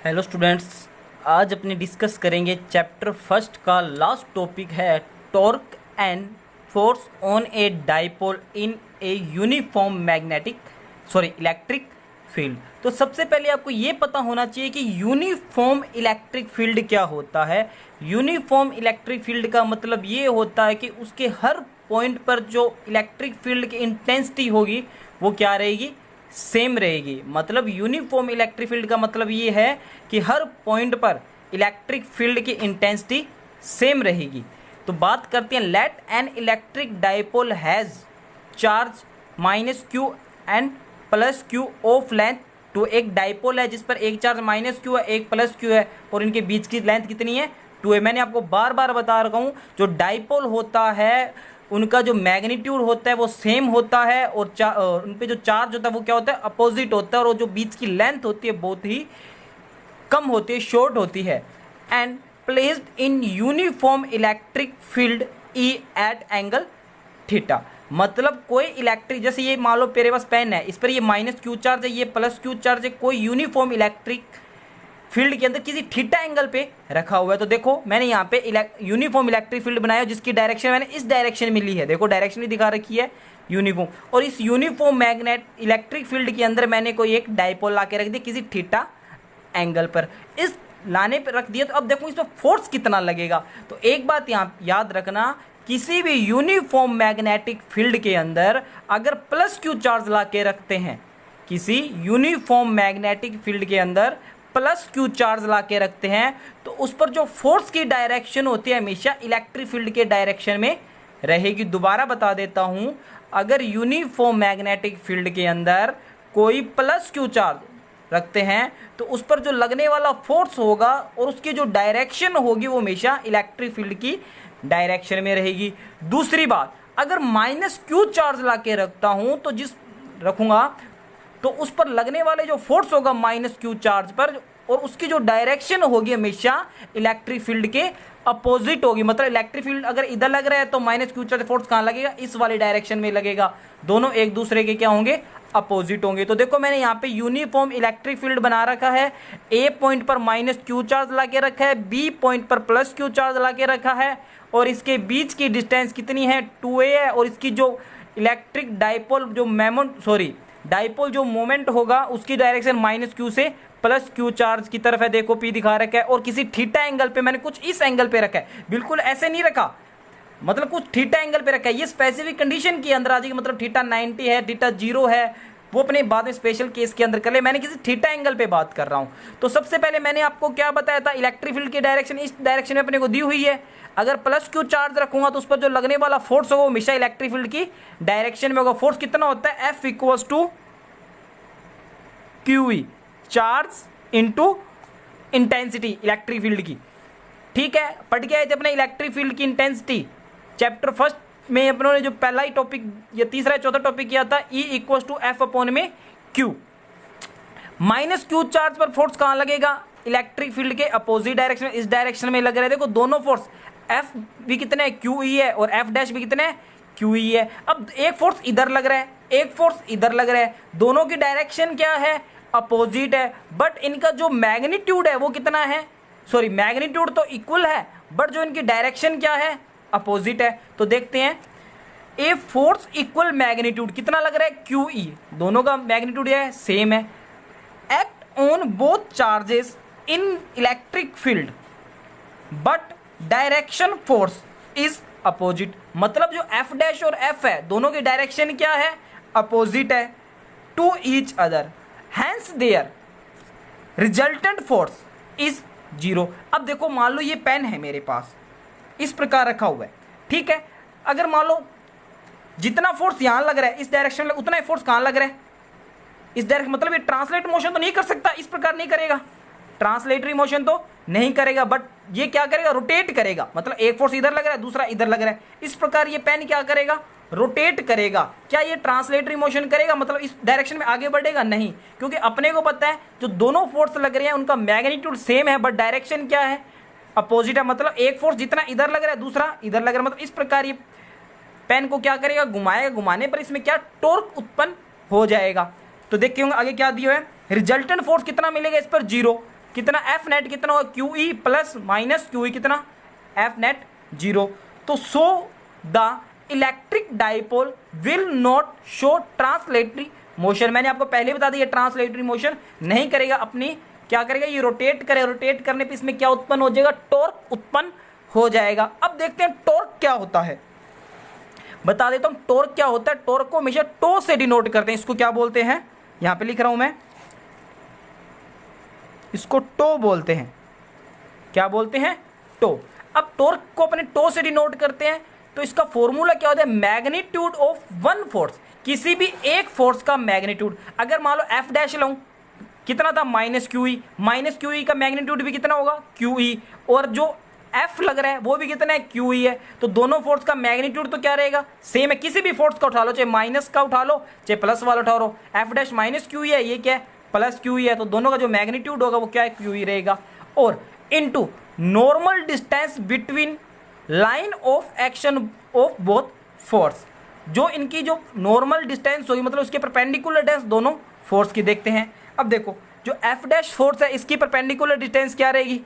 Hello students, आज अपने discuss करेंगे चैप्टर फर्स्ट का लास्ट टॉपिक है torque and force on a dipole in a uniform electric field. तो सबसे पहले आपको ये पता होना चाहिए कि यूनिफॉर्म इलेक्ट्रिक फील्ड क्या होता है। यूनिफॉर्म इलेक्ट्रिक फील्ड का मतलब ये होता है कि उसके हर पॉइंट पर जो इलेक्ट्रिक फील्ड की इंटेंसिटी होगी वो क्या रहेगी, सेम रहेगी। मतलब यूनिफॉर्म इलेक्ट्रिक फील्ड का मतलब ये है कि हर पॉइंट पर इलेक्ट्रिक फील्ड की इंटेंसिटी सेम रहेगी। तो बात करते हैं, let an electric dipole has charge minus q and plus q of length. तो एक डाइपोल है जिस पर एक चार्ज माइनस क्यू है, एक प्लस क्यू है, और इनके बीच की लेंथ कितनी है, 2 है। मैंने आपको बार बार बता रहा हूँ, जो डाइपोल होता है उनका जो मैग्नीट्यूड होता है वो सेम होता है, और उन पे जो चार्ज होता है वो क्या होता है, अपोजिट होता है, और जो बीच की लेंथ होती है बहुत ही कम होती है, शॉर्ट होती है। And placed in uniform electric field E at angle theta. मतलब कोई इलेक्ट्रिक, जैसे ये मान लो मेरे पास पेन है, इस पर ये माइनस क्यू चार्ज है, ये प्लस क्यू चार्ज है, कोई यूनिफॉर्म इलेक्ट्रिक फील्ड के अंदर किसी थीटा एंगल पे रखा हुआ है। तो देखो मैंने यहाँ पे यूनिफॉर्म इलेक्ट्रिक फील्ड बनाया जिसकी डायरेक्शन मैंने इस डायरेक्शन में ली है। देखो डायरेक्शन भी दिखा रखी है यूनिफॉर्म, और इस यूनिफॉर्म मैग्नेट इलेक्ट्रिक फील्ड के अंदर मैंने कोई एक डाइपोल ला के रख दिया किसी थीटा एंगल पर। इस लाने पर रख दिया, तो अब देखो इस पर फोर्स कितना लगेगा। तो एक बात यहाँ याद रखना, किसी भी यूनिफॉर्म मैग्नेटिक फील्ड के अंदर अगर प्लस क्यू चार्ज ला के रखते हैं, किसी यूनिफॉर्म मैग्नेटिक फील्ड के अंदर प्लस क्यू चार्ज ला के रखते हैं, तो उस पर जो फोर्स की डायरेक्शन होती है हमेशा इलेक्ट्रिक फील्ड के डायरेक्शन में रहेगी। दोबारा बता देता हूं, अगर यूनिफॉर्म मैग्नेटिक फील्ड के अंदर कोई प्लस क्यू चार्ज रखते हैं तो उस पर जो लगने वाला फोर्स होगा और उसकी जो डायरेक्शन होगी वो हमेशा इलेक्ट्रिक फील्ड की डायरेक्शन में रहेगी। दूसरी बात, अगर माइनस क्यू चार्ज ला के रखता हूं तो रखूंगा तो उस पर लगने वाले जो फोर्स होगा माइनस क्यू चार्ज पर, और उसकी जो डायरेक्शन होगी हमेशा इलेक्ट्रिक फील्ड के अपोजिट होगी। मतलब इलेक्ट्रिक फील्ड अगर इधर लग रहा है तो माइनस क्यू चार्ज फोर्स कहाँ लगेगा, इस वाली डायरेक्शन में लगेगा। दोनों एक दूसरे के क्या होंगे, अपोजिट होंगे। तो देखो मैंने यहाँ पे यूनिफॉर्म इलेक्ट्रिक फील्ड बना रखा है। ए पॉइंट पर माइनस क्यू चार्ज ला के रखा है, बी पॉइंट पर प्लस क्यू चार्ज ला के रखा है, और इसके बीच की डिस्टेंस कितनी है, 2a है, और इसकी जो इलेक्ट्रिक डाइपोल जो मोमेंट होगा उसकी डायरेक्शन माइनस क्यू से प्लस क्यू चार्ज की तरफ है। देखो पी दिखा रखा है, और किसी थीटा एंगल पे मैंने कुछ इस एंगल पे रखा है, बिल्कुल ऐसे नहीं रखा, मतलब कुछ थीटा एंगल पे रखा है। ये स्पेसिफिक कंडीशन के अंदर आ जाएगी, मतलब थीटा 90 है, थीटा 0 है, वो अपने बाद में स्पेशल केस के अंदर कर ले। मैंने किसी थीटा एंगल पे बात कर रहा हूं। तो सबसे पहले मैंने आपको क्या बताया था, इलेक्ट्रिक फील्ड की डायरेक्शन इस डायरेक्शन में अपने को दी हुई है। अगर प्लस क्यू चार्ज रखूंगा तो उस पर जो लगने वाला फोर्स होगा वो हमेशा इलेक्ट्रिक फील्ड की डायरेक्शन में होगा। फोर्स कितना होता है, F equals to QE, charge into intensity electric field की। ठीक है, पढ़ के आए थे अपने इलेक्ट्रिक फील्ड की इंटेंसिटी चैप्टर फर्स्ट में। अपनों ने जो पहला ही टॉपिक या तीसरा या चौथा टॉपिक किया था, E equal to F upon में Q। माइनस क्यू चार्ज पर फोर्स कहाँ लगेगा, इलेक्ट्रिक फील्ड के अपोजिट डायरेक्शन, इस डायरेक्शन में लग रहे हैं। देखो दोनों फोर्स F भी कितने है, QE है, और F डैश भी कितने है, QE है। अब एक फोर्स इधर लग रहा है, एक फोर्स इधर लग रहा है, दोनों की डायरेक्शन क्या है, अपोजिट है, बट इनका जो मैग्नीट्यूड है वो कितना है, मैग्नीट्यूड तो इक्वल है, बट जो इनकी डायरेक्शन क्या है, अपोजिट है। तो देखते हैं, ए फोर्स इक्वल मैग्नीट्यूड कितना लग रहा है, QE, दोनों का मैग्नीट्यूड है सेम है, act on both charges in electric field but direction force is opposite. मतलब जो F डैश और F है दोनों की डायरेक्शन क्या है, अपोजिट है to each other, hence their resultant force is 0। अब देखो मान लो ये पेन है मेरे पास, इस प्रकार रखा हुआ है, ठीक है। अगर मान लो जितना फोर्स यहां लग रहा है इस डायरेक्शन में, उतना ही फोर्स कहां लग रहा है, इस डायरेक्शन। मतलब ये ट्रांसलेट मोशन तो नहीं कर सकता, इस प्रकार नहीं करेगा, ट्रांसलेटरी मोशन तो नहीं करेगा, बट ये क्या करेगा, रोटेट करेगा। मतलब एक फोर्स इधर लग रहा है, दूसरा इधर लग रहा है, इस प्रकार ये पेन क्या करेगा, रोटेट करेगा। क्या ये ट्रांसलेटरी मोशन करेगा, मतलब इस डायरेक्शन में आगे बढ़ेगा, नहीं, क्योंकि अपने को पता है जो दोनों फोर्स लग रहे हैं उनका मैग्नीट्यूड सेम है, बट डायरेक्शन क्या है, अपोजिट है। मतलब एक फोर्स जितना इधर लग रहा है दूसरा इधर लग रहा है, मतलब इस प्रकार ये पेन को क्या करेगा, घुमाएगा, घुमाने पर इसमें क्या टॉर्क उत्पन्न हो जाएगा। तो देखिए आगे क्या दिया है, रिजल्टेंट फोर्स कितना मिलेगा इस पर, 0, कितना एफ नेट कितना होगा, Q E plus minus Q ई कितना, एफ नेट 0। तो so the electric dipole will not show translatory motion. मैंने आपको पहले बता दिया ट्रांसलेटरी मोशन नहीं करेगा, अपनी क्या करेगा, ये रोटेट करेगा, रोटेट करने पे इसमें क्या उत्पन्न हो जाएगा, टॉर्क उत्पन्न हो जाएगा। अब देखते हैं टॉर्क क्या होता है, बता देता हूं टॉर्क क्या होता है। टॉर्क को हमेशा टो से डिनोट करते हैं, इसको क्या बोलते हैं, यहां पे लिख रहा हूं मैं, इसको टो बोलते हैं। क्या बोलते हैं, टो। अब टॉर्क को अपने टो से डिनोट करते हैं, तो इसका फॉर्मूला क्या होता है, मैग्नीट्यूड ऑफ वन फोर्स, किसी भी एक फोर्स का मैग्नीट्यूड। अगर मान लो एफ डैश लूं, कितना था, माइनस क्यू ई, माइनस क्यू ई का मैग्नीट्यूड भी कितना होगा, क्यू ई, और जो एफ लग रहा है वो भी कितना है, क्यू ई है। तो दोनों फोर्स का मैग्नीट्यूड तो क्या रहेगा, सेम है। किसी भी फोर्स का उठा लो, चाहे माइनस का उठा लो चाहे प्लस वाला उठा लो, F dash minus Q E है, ये क्या है, प्लस क्यू ई है, तो दोनों का जो मैग्नीट्यूड होगा वो क्या है, क्यू ई रहेगा। और into normal distance between line of action of both force, जो इनकी जो नॉर्मल डिस्टेंस होगी, मतलब उसके परपेंडिकुलर डिस्टेंस दोनों फोर्स की देखते हैं। अब देखो जो एफ डैश फोर्स है, इसकी परपेंडिकुलर डिस्टेंस क्या रहेगी,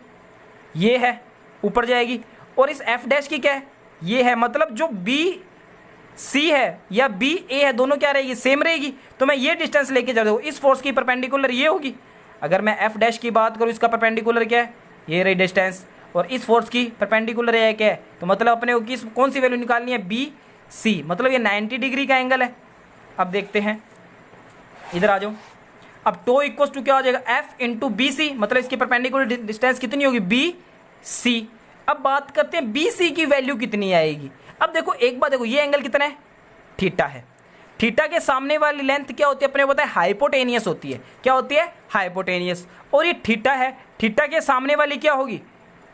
ये है, ऊपर जाएगी, और इस एफ डैश की क्या है, ये है, मतलब जो बी सी है या बी ए है, दोनों क्या रहेगी, सेम रहेगी। तो मैं ये डिस्टेंस लेके जा रहा हूँ, इस फोर्स की परपेंडिकुलर ये होगी। अगर मैं एफ डैश की बात करूँ, इसका परपेंडिकुलर क्या है, ये रही डिस्टेंस, और इस फोर्स की परपेंडिकुलर है क्या है, तो मतलब अपने को किस कौन सी वैल्यू निकालनी है, बी सी, मतलब ये 90 डिग्री का एंगल है। अब देखते हैं, इधर आ जाओ। अब टो इक्वल टू क्या हो जाएगा, एफ इंटू बी सी, मतलब इसकी परपेंडिकुलर डिस्टेंस कितनी होगी, बी सी। अब बात करते हैं बी सी की वैल्यू कितनी आएगी। अब देखो एक बात देखो, ये एंगल कितना है, थीटा है। थीटा के सामने वाली लेंथ क्या होती है, अपने को पता है हाइपोटेनियस होती है। क्या होती है, हाइपोटेनियस। और ये थीटा है, थीटा के सामने वाली क्या होगी,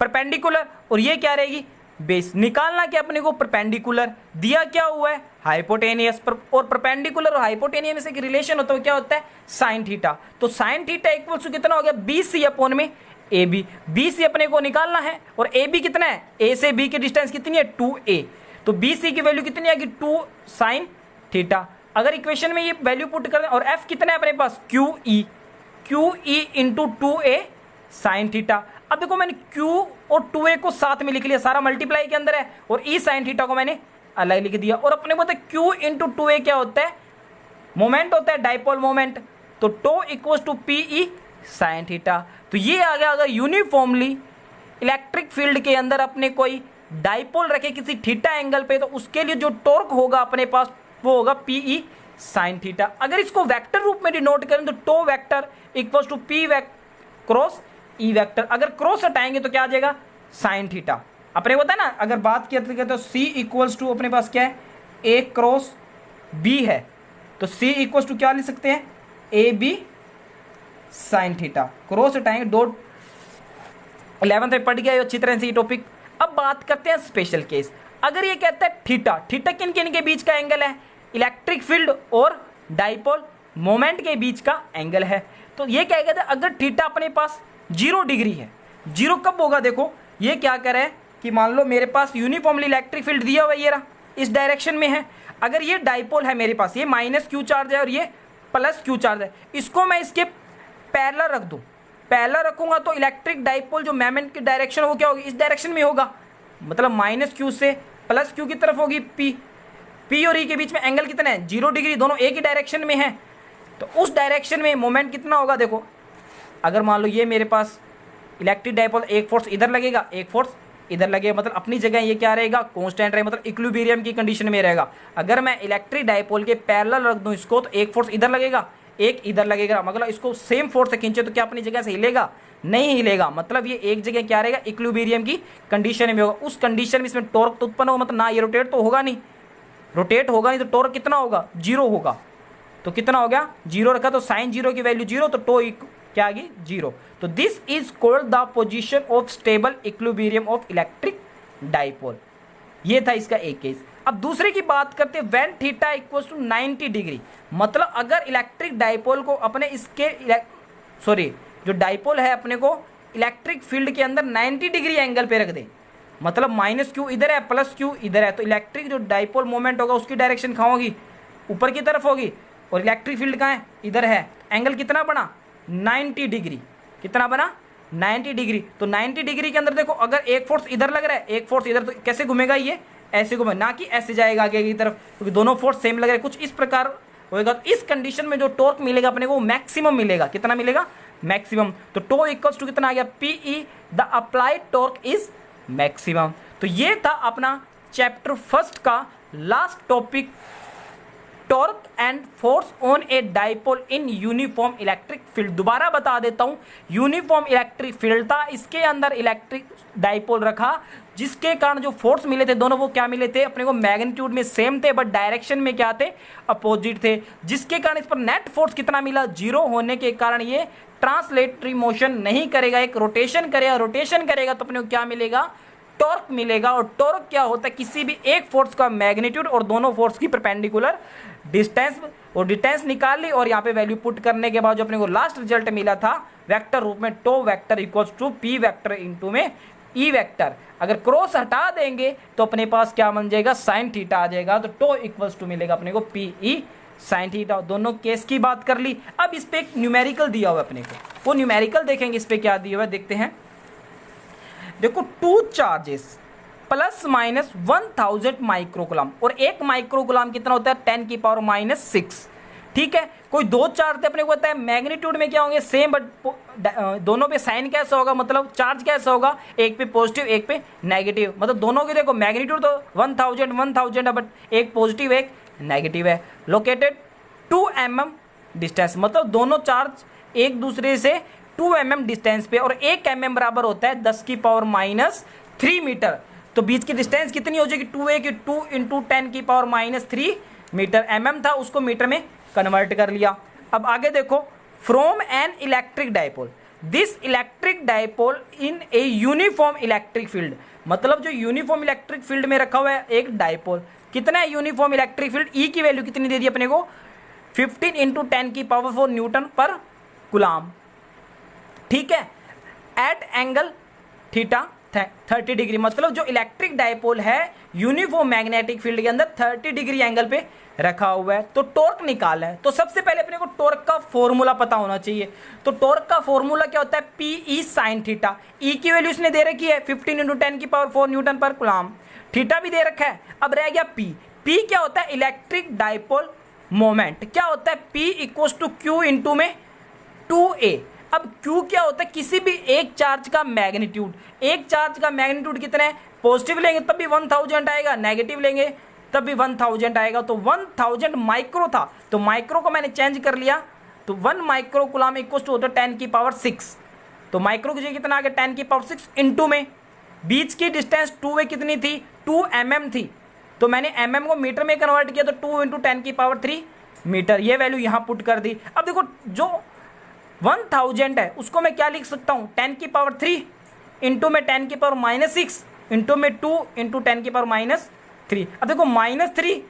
परपेंडिकुलर, और ये क्या रहेगी, बेस। निकालना क्या अपने को, परपेंडिकुलर, दिया क्या हुआ है, हाइपोटेनियस। और परपेंडिकुलर और हाइपोटेनियस में से एक रिलेशन होता है, क्या होता है, साइन थीटा। तो साइन थीटा इक्वल टू कितना हो गया, बी सी अपॉन में ए बी। बी सी अपने को निकालना है, और ए बी कितना है, ए से बी की डिस्टेंस कितनी है, 2a। तो बी सी की वैल्यू कितनी आएगी, 2 साइन थीटा। अगर इक्वेशन में ये वैल्यू पुट कर दें, और एफ कितना है अपने पास, Q E into 2a sine theta. अब देखो मैंने q और 2a को साथ में लिख लिया, सारा मल्टीप्लाई के अंदर है, और e साइन थीटा को मैंने अलग लिख दिया। और अपने को पता है q इंटू 2a क्या होता है, मोमेंट होता है, डाइपोल मोमेंट। तो टो equal to P E sine theta. तो ये आ गया, अगर यूनिफॉर्मली इलेक्ट्रिक फील्ड के अंदर अपने कोई डाइपोल रखे किसी थीटा एंगल पे, तो उसके लिए जो टॉर्क होगा अपने पास वो होगा पी ई साइन थीटा। अगर इसको वेक्टर रूप में डिनोट करें तो टो vector equal to P cross E vector. अगर क्रॉस हटाएंगे तो क्या आ जाएगा, साइन थीटा। अपने पता है ना, अगर बात करते तो सी इक्वल्स टू अपने पास क्या है, ए क्रॉस बी है, तो सी इक्वल्स टू क्या लिख सकते हैं, A B sine theta. Cross हटाएंगे, डॉट 11th में पढ़ गया अच्छी तरह से ये टॉपिक। अब बात करते हैं स्पेशल केस। अगर ये कहता है थीटा, थीटा किन किन के बीच का एंगल है, इलेक्ट्रिक फील्ड और डाइपोल मोमेंट के बीच का एंगल है। तो ये क्या कहता है, अगर थीटा अपने पास 0 डिग्री है, 0 कब होगा, देखो ये क्या कर रहा है कि मान लो मेरे पास यूनिफॉर्मली इलेक्ट्रिक फील्ड दिया हुआ ये रहा, इस डायरेक्शन में है। अगर ये डाइपोल है मेरे पास, ये माइनस क्यू चार्ज है और ये प्लस क्यू चार्ज है, इसको मैं इसके पैरेलल रख दूं, पैरेलल रखूंगा तो इलेक्ट्रिक डाइपोल जो मोमेंट की डायरेक्शन वो क्या होगी, इस डायरेक्शन में होगा, मतलब माइनस क्यू से प्लस क्यू की तरफ होगी पी। पी और ई के बीच में एंगल कितना है, 0 डिग्री, दोनों एक ही डायरेक्शन में है। तो उस डायरेक्शन में मोमेंट कितना होगा, देखो अगर मान लो ये मेरे पास इलेक्ट्रिक डाइपोल, एक फोर्स इधर लगेगा एक फोर्स इधर लगेगा, मतलब अपनी जगह ये क्या रहेगा, कांस्टेंट रहेगा, मतलब इक्विलिब्रियम की कंडीशन में रहेगा। अगर मैं इलेक्ट्रिक डाइपोल के पैरेलल रख दूं इसको, तो एक फोर्स इधर लगेगा एक इधर लगेगा, मतलब इसको सेम फोर्स से खींचे तो क्या अपनी जगह से हिलेगा, नहीं हिलेगा, मतलब ये एक जगह क्या रहेगा, इक्विलिब्रियम की कंडीशन में होगा। उस कंडीशन में इसमें टॉर्क तो उत्पन्न होगा, मतलब ना ये रोटेट तो होगा नहीं, रोटेट होगा नहीं तो टॉर्क कितना होगा, 0 होगा। तो कितना हो गया, 0 रखा तो साइन 0 की वैल्यू 0, तो टो क्या आ गई, 0। तो this is called the position of stable equilibrium of electric dipole. ये था इसका एक केस। अब दूसरे की बात करते हैं, when theta equals to 90 degree, मतलब अगर इलेक्ट्रिक डाइपोल को अपने इसके जो डाइपोल है अपने को इलेक्ट्रिक फील्ड के अंदर 90 डिग्री एंगल पे रख दे, मतलब माइनस क्यू इधर है प्लस क्यू इधर है, तो इलेक्ट्रिक जो डाइपोल मोमेंट होगा उसकी डायरेक्शन कहाँ होगी, ऊपर की तरफ होगी, और इलेक्ट्रिक फील्ड कहाँ है, इधर है। एंगल कितना बना, 90 डिग्री, कितना बना, 90 डिग्री। तो 90 डिग्री के अंदर देखो अगर एक फोर्स इधर लग रहा है एक फोर्स इधर, तो कैसे घूमेगा, ये ऐसे घूमेगा, ना कि ऐसे जाएगा आगे की तरफ, क्योंकि दोनों फोर्स सेम लग रहे हैं। कुछ इस प्रकार होएगा। तो इस कंडीशन में जो टॉर्क मिलेगा अपने को मैक्सिमम मिलेगा। कितना मिलेगा, मैक्सिमम। तो टो इक्वल्स टू कितना आ गया, PE, the applied torque is maximum. तो ये था अपना चैप्टर फर्स्ट का last topic, torque and force on a dipole in uniform electric field. दोबारा बता देता हूं, यूनिफॉर्म इलेक्ट्रिक फील्ड था, इसके अंदर इलेक्ट्रिक डाइपोल रखा, जिसके कारण जो फोर्स मिले थे दोनों वो क्या मिले थे अपने को, मैग्नीट्यूड में सेम थे बट डायरेक्शन में क्या थे, अपोजिट थे, जिसके कारण इस पर नेट फोर्स कितना मिला, 0 होने के कारण ये ट्रांसलेटरी मोशन नहीं करेगा, एक रोटेशन करेगा। रोटेशन करेगा तो अपने को क्या मिलेगा, टॉर्क मिलेगा। और टॉर्क क्या होता है, किसी भी एक फोर्स का मैग्नीट्यूड और दोनों फोर्स की परपेंडिकुलर डिस्टेंस, और डिस्टेंस निकाल ली और यहाँ पे वैल्यू पुट करने के बाद जो अपने को लास्ट रिजल्ट मिला था वेक्टर रूप में, टो vector equals to P vector into में ई वेक्टर। अगर क्रॉस हटा देंगे तो अपने पास क्या बन जाएगा, साइन थीटा आ जाएगा। तो टो इक्वल्स टू मिलेगा अपने को पी ई साइन थीटा। दोनों केस की बात कर ली। अब इस पे एक न्यूमेरिकल दिया हुआ है अपने को, वो न्यूमेरिकल देखेंगे। इस पे क्या दिया हुआ है देखते हैं। देखो, 2 चार्जेस प्लस माइनस 1000 माइक्रोकुलम, और एक माइक्रोकुलम कितना होता है, 10⁻⁻⁶। ठीक है, कोई 2 चार्ज थे अपने को पता है, मैग्नीट्यूड में क्या होंगे सेम, बट दोनों पे साइन कैसा होगा, मतलब चार्ज कैसा होगा, एक पे पॉजिटिव एक पे नेगेटिव। मतलब दोनों के देखो मैग्नीट्यूड तो 1000 है, बट एक पॉजिटिव एक नेगेटिव है। लोकेटेड 2 mm डिस्टेंस, मतलब दोनों चार्ज एक दूसरे से 2 mm डिस्टेंस पे, और 1 mm बराबर होता है 10⁻³ मीटर। तो बीच की डिस्टेंस कितनी हो जाएगी, 2a की 2 × 10⁻³ मीटर। mm था, उसको मीटर में कन्वर्ट कर लिया। अब आगे देखो, from N electric dipole, this electric dipole in a uniform electric field, मतलब जो यूनिफॉर्म इलेक्ट्रिक फील्ड में रखा हुआ है एक डाइपोल। कितना है यूनिफॉर्म इलेक्ट्रिक फील्ड, ई की वैल्यू कितनी दे दी अपने को, 15 × 10⁻⁴ न्यूटन पर कुलाम। ठीक है, एट एंगल थीटा 30 डिग्री, मतलब जो इलेक्ट्रिक डाइपोल है यूनिफॉर्म मैग्नेटिक फील्ड के अंदर 30 डिग्री एंगल पे रखा हुआ है। तो टॉर्क निकालना है, तो सबसे पहले अपने को टॉर्क का फॉर्मूला पता होना चाहिए। तो टॉर्क का फॉर्मूला क्या होता है, पी ई साइन थीटा। ई की वैल्यू इसने दे रखी है 15 × 10⁻⁴ न्यूटन पर कुलाम, थीटा भी दे रखा है। अब रह गया पी। पी क्या होता है, इलेक्ट्रिक डाइपोल मोमेंट। क्या होता है, P equals to Q into में 2a। अब Q क्या होता है, किसी भी एक चार्ज का मैग्नीट्यूड। एक चार्ज का मैग्नीट्यूड कितना है, पॉजिटिव लेंगे तब भी 1000 आएगा, नेगेटिव लेंगे तब भी 1000 आएगा। तो 1000 माइक्रो था, तो माइक्रो को मैंने चेंज कर लिया, तो 1 माइक्रो कूलम इक्वल टू होता है 10⁶। तो माइक्रो की जगह कितना आ गया, 10⁶ इंटू में बीच की डिस्टेंस 2a कितनी थी, 2 mm थी, तो मैंने mm को मीटर में कन्वर्ट किया, तो 2 × 10⁻³ मीटर, ये वैल्यू यहाँ पुट कर दी। अब देखो जो 1000 है उसको मैं क्या लिख सकता हूँ, 10⁻³ इंटू में 10⁻⁻⁶ इंटू में 2 × 10⁻⁻3। अब देखो -3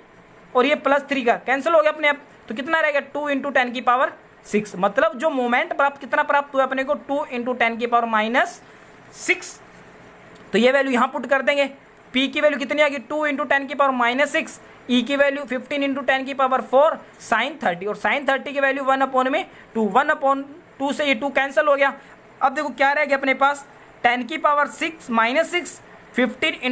और ये +3 का कैंसिल हो गया अपने आप, तो कितना रहेगा 2 × 10⁻⁶। मतलब जो मोमेंट कितना प्राप्त हुआ अपने को, 2 × 10⁻⁻6। तो ये वैल्यू यहाँ पुट कर देंगे। P की वैल्यू कितनी आ गई, 2 × 10⁻⁻6। E की वैल्यू 15 × 10⁻⁴ साइन 30, और साइन 30 की वैल्यू 1/2, 1/2 से ये 2 कैंसिल हो गया। अब देखो क्या रह गया अपने पास, 10⁻⁶ -6, 15 ×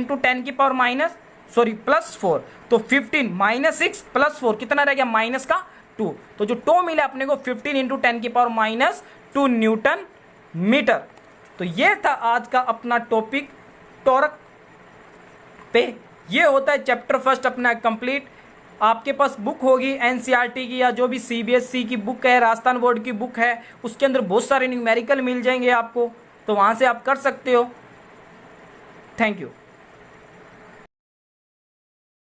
10⁻⁻4, तो 15 -6 + 4 कितना रह गया, -2। तो जो टो मिला अपने को 15 × 10⁻⁻2 न्यूटन मीटर। तो ये था आज का अपना टॉपिक टॉर्क पे। ये होता है चैप्टर फर्स्ट अपना कंप्लीट। आपके पास बुक होगी एनसीईआरटी की या जो भी सीबीएसई की बुक है, राजस्थान बोर्ड की बुक है, उसके अंदर बहुत सारे न्यूमेरिकल मिल जाएंगे आपको, तो वहाँ से आप कर सकते हो। Thank you.